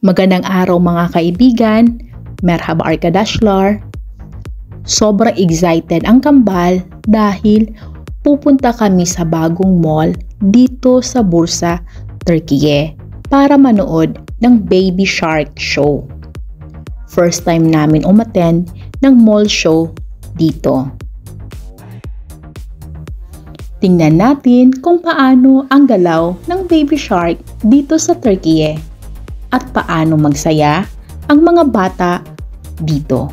Magandang araw mga kaibigan, merhaba arkadaşlar. Sobrang excited ang kambal dahil pupunta kami sa bagong mall dito sa Bursa, Turkey para manood ng Baby Shark show. First time namin umattend ng mall show dito. Tingnan natin kung paano ang galaw ng Baby Shark dito sa Turkey at paano magsaya ang mga bata dito.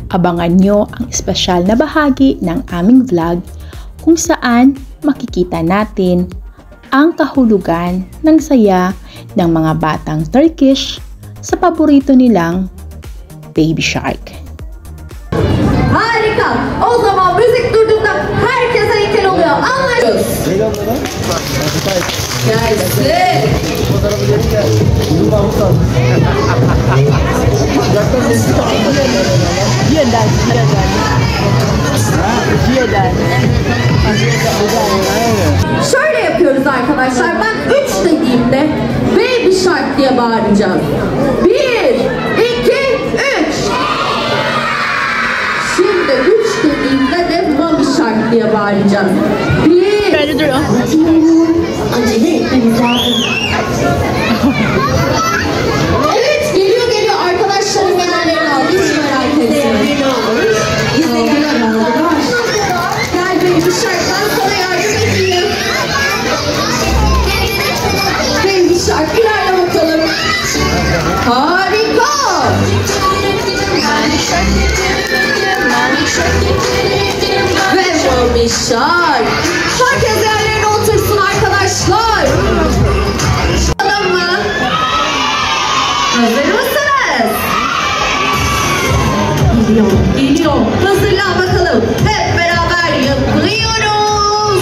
Abangan nyo ang espesyal na bahagi ng aming vlog kung saan makikita natin ang kahulugan ng saya ng mga batang Turkish sa paborito nilang Baby Shark. Harika! O zaman müzik durduğunda herkese engel oluyor. Anlaşıyoruz. Gelsin. Şöyle yapıyoruz arkadaşlar. Ben 3 dediğimde Baby Shark diye bağıracağız. 1, 2, 3. Şimdi 3 dediğimde de Baby Shark diye bağıracağız. 1. Acele etmemiz lazım. Evet, geliyor arkadaşlarım meallerini al. Hiç merak etmeyin. Gel Baby Shark, ben sana yardım edeyim. Baby Shark, ilerle bakalım. Harika! Ve Baby Shark. Herkes yerlerine otursun arkadaşlar. Tamam mı? Hazır mısınız? Geliyor. Hazırlan bakalım. Hep beraber yapıyoruz.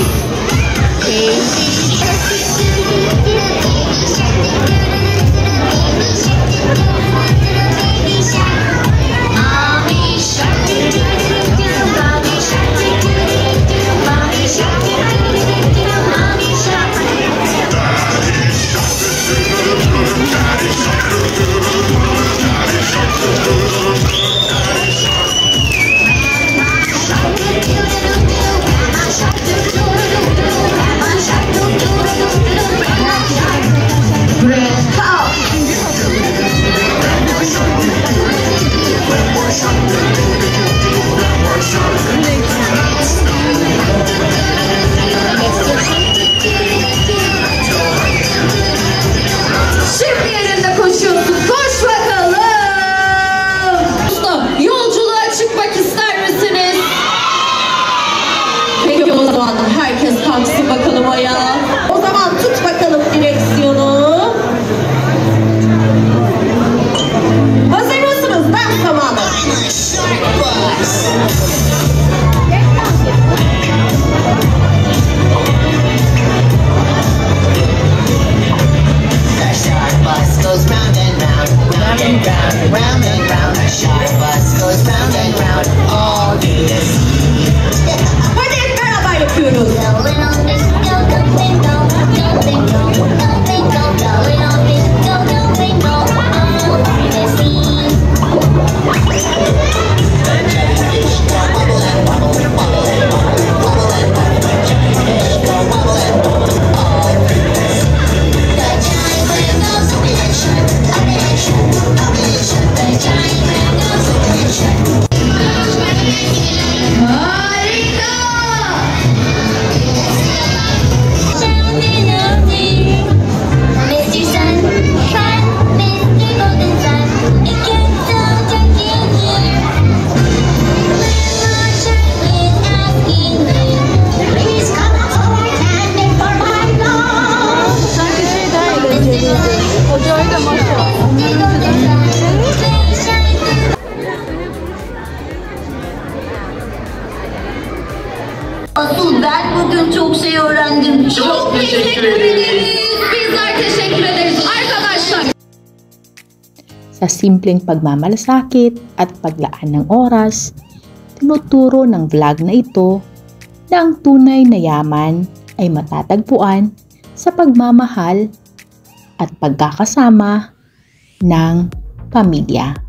Şimdi yerinde koşuyorsun. Koş bakalım. Usta, yolculuğa çıkmak ister misiniz? Peki o zaman herkes kalksın bakalım ayağa. O zaman tut bakalım direksiyonu. Hazır mısınız? Ben zamanı. The shark bus goes round and round, round and round, round and round. The shark bus goes round and round, all to the sea. Hadi hep beraber yapıyoruz. Going on this go go bingo, go bingo, go bingo, going on this go go bingo, all through the sea. The jellyfish go bubble and bubble, bubble and bubble, bubble and bubble. The jellyfish go bubble and bubble, all through the sea. The giant whale goes over the shark, over the shark, over the shark. The giant whale goes over the shark. Harika! Mr. Sunshine, Mr. Golden Sun, it gets so dark in here. Little shark is asking me, please come over and make for my love. Sanki şey daha eğlenceliydi. Hocayı da maşallah. Mr. Golden Sun, please shine through. Asıl ben bugün çok şey öğrendim. Çok teşekkür ederiz. Bizler teşekkür ederiz arkadaşlar. Sa simpleng pagmamalasakit at paglaan ng oras, tinuturo ng vlog na ito na ang tunay na yaman ay matatagpuan sa pagmamahal at pagkakasama ng pamilya.